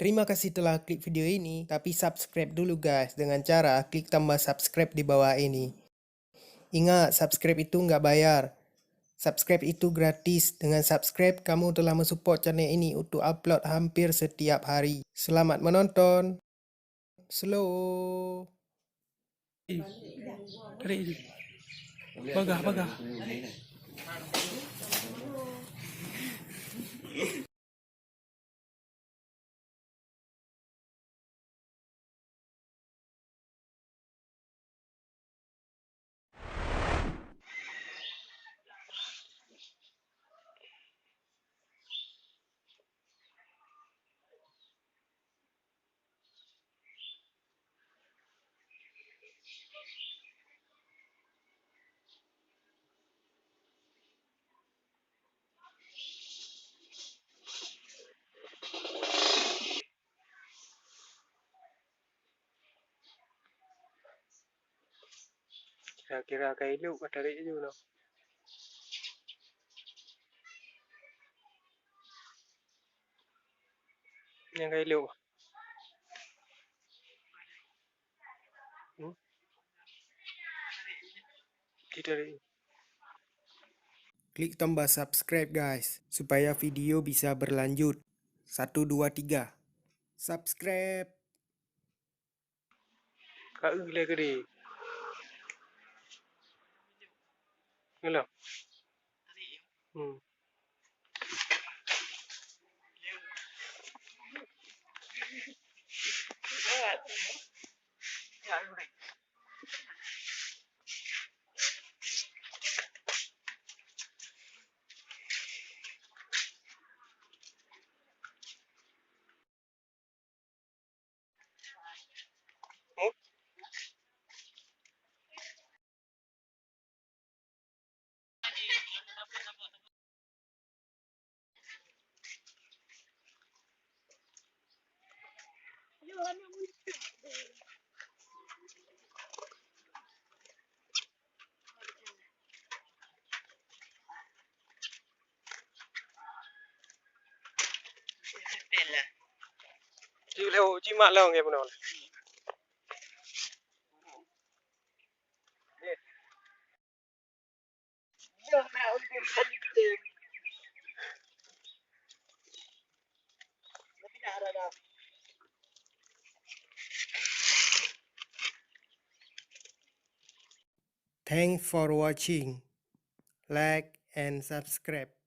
Terima kasih telah klik video ini, tapi subscribe dulu guys dengan cara klik tambah subscribe di bawah ini. Ingat, subscribe itu nggak bayar. Subscribe itu gratis. Dengan subscribe, kamu telah mensupport channel ini untuk upload hampir setiap hari. Selamat menonton. Slow. Tarik je. Bagah, bagah. Kira-kira kayak lu tarik je lah. Yang kayak lu. Ditarik. Klik tombol subscribe guys, supaya video bisa berlanjut. 1, 2, 3. Subscribe. Kak gila ke dia? Gila. Chị leo, chị mạ leo nghe nào. Thanks for watching. Like and subscribe.